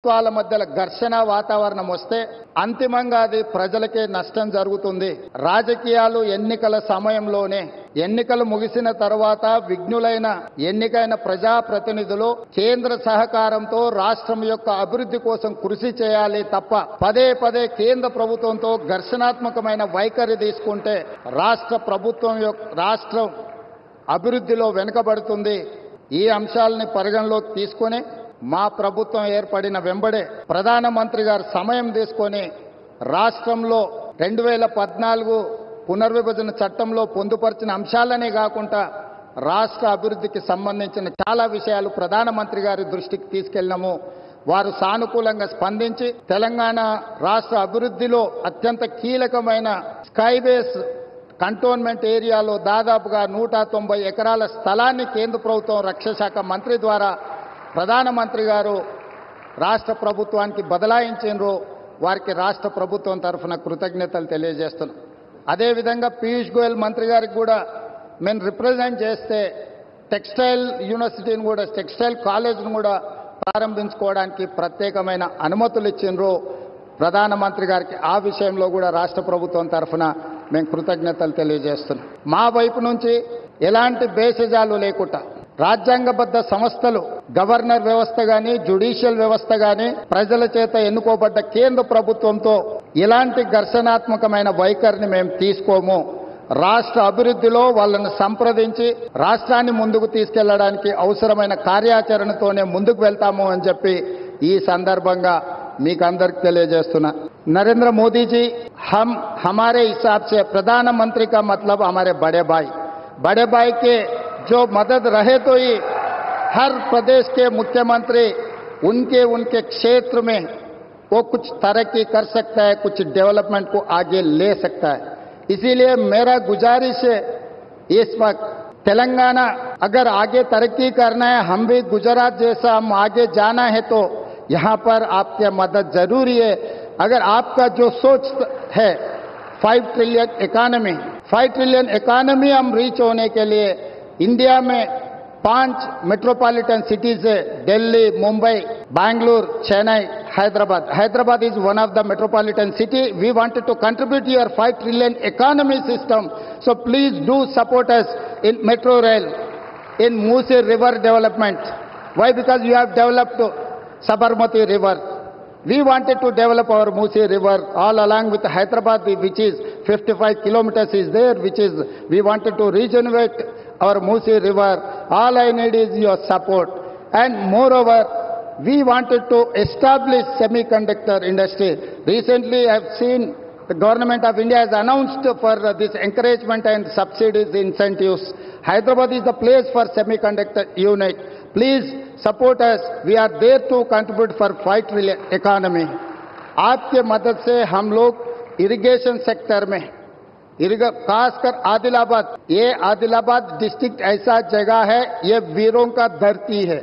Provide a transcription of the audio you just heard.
వాళ్ళ మధ్యల ఘర్షణ వాతావరణం వస్తే అంతిమంగా అది ప్రజలకే నష్టం జరుగుతుంది. రాజకీయాలు ఎన్నికల సమయంలోనే, ఎన్నికలు ముగిసిన తర్వాత విఘ్నులైన ఎన్నికైన ప్రజాప్రతినిధులు కేంద్ర సహకారంతో రాష్ట్రం యొక్క అభివృద్ధి కోసం కృషి చేయాలి తప్ప పదే పదే కేంద్ర ప్రభుత్వంతో ఘర్షణాత్మకమైన వైఖరి తీసుకుంటే రాష్ట్రం అభివృద్ధిలో వెనుకబడుతుంది. ఈ అంశాలని పరిగణలోకి తీసుకొని మా ప్రభుత్వం ఏర్పడిన వెంబడే ప్రధానమంత్రి గారు సమయం తీసుకొని రాష్ట్రంలో 2014 పునర్విభజన చట్టంలో పొందుపరిచిన అంశాలనే కాకుండా రాష్ట్ర అభివృద్ధికి సంబంధించిన చాలా విషయాలు ప్రధానమంత్రి గారి దృష్టికి తీసుకెళ్లాము. వారు సానుకూలంగా స్పందించి తెలంగాణ రాష్ట్ర అభివృద్ధిలో అత్యంత కీలకమైన స్కైబేస్ కంటోన్మెంట్ ఏరియాలో దాదాపుగా 190 ఎకరాల స్థలాన్ని కేంద్ర ప్రభుత్వం రక్షణ శాఖ మంత్రి ద్వారా ప్రధానమంత్రి గారు రాష్ట్ర ప్రభుత్వానికి బదలాయించారు. వారికి రాష్ట్ర ప్రభుత్వం తరఫున కృతజ్ఞతలు తెలియజేస్తున్నాం. అదేవిధంగా పీయూష్ గోయల్ మంత్రి గారికి కూడా మేము రిప్రజెంట్ చేస్తే టెక్స్టైల్ యూనివర్సిటీని కూడా, టెక్స్టైల్ కాలేజ్ను కూడా ప్రారంభించుకోవడానికి ప్రత్యేకమైన అనుమతులు ఇచ్చిండ్రు ప్రధానమంత్రి గారికి. ఆ విషయంలో కూడా రాష్ట్ర ప్రభుత్వం తరఫున మేము కృతజ్ఞతలు తెలియజేస్తున్నాం. మా వైపు నుంచి ఎలాంటి భేషజాలు లేకుండా రాజ్యాంగబద్ధ సంస్థలు, గవర్నర్ వ్యవస్థ కానీ, జ్యుడిషియల్ వ్యవస్థ కానీ, ప్రజల చేత ఎన్నుకోబడ్డ కేంద్ర ప్రభుత్వంతో ఇలాంటి ఘర్షణాత్మకమైన వైఖరిని మేము తీసుకోము. రాష్ట్ర అభివృద్ధిలో వాళ్ళను సంప్రదించి రాష్ట్రాన్ని ముందుకు తీసుకెళ్లడానికి అవసరమైన కార్యాచరణతోనే ముందుకు వెళ్తాము అని చెప్పి ఈ సందర్భంగా మీకు అందరికి తెలియజేస్తున్నా. नरेंद्र मोदी जी, हमारे हिसाब से प्रधानमंत्री का मतलब हमारे बड़े भाई के जो मदद रहे तो ही हर प्रदेश के मुख्यमंत्री उनके क्षेत्र में वो कुछ तरक्की कर सकता है, कुछ डेवलपमेंट को आगे ले सकता है. इसीलिए मेरा गुजारिश है, इस वक्त तेलंगाना अगर आगे तरक्की करना है, हम भी गुजरात जैसा हम आगे जाना है तो यहाँ पर आपकी मदद जरूरी है. अगर आपका जो सोच है 5 ट्रिलियन इकोनॉमी हम रीच होने के लिए इंडिया में 5 मेट्रोपॉलिटन सिटीज है, Delhi, Mumbai, Bangalore, Chennai, Hyderabad is one of the metropolitan city. We wanted to contribute your 5 trillion economy system, so please do support us in metro rail, in Musi river development. Why? Because you have developed Sabarmati river. We wanted to develop our Musi river all along with Hyderabad, which is 55 kilometers is there, which is we wanted to regenerate our Musi river. All I need is your support. And moreover, we wanted to establish semiconductor industry. Recently, I have seen the government of India has announced for this encouragement and subsidies, incentives. Hyderabad is the place for semiconductor unit. Please support us. We are there to contribute for 5 trillion economy. आपके मदद से हम लोग irrigation sector में खासकर आदिलाबाद, ये Adilabad district ऐसा जगह है, ये वीरों का धरती है.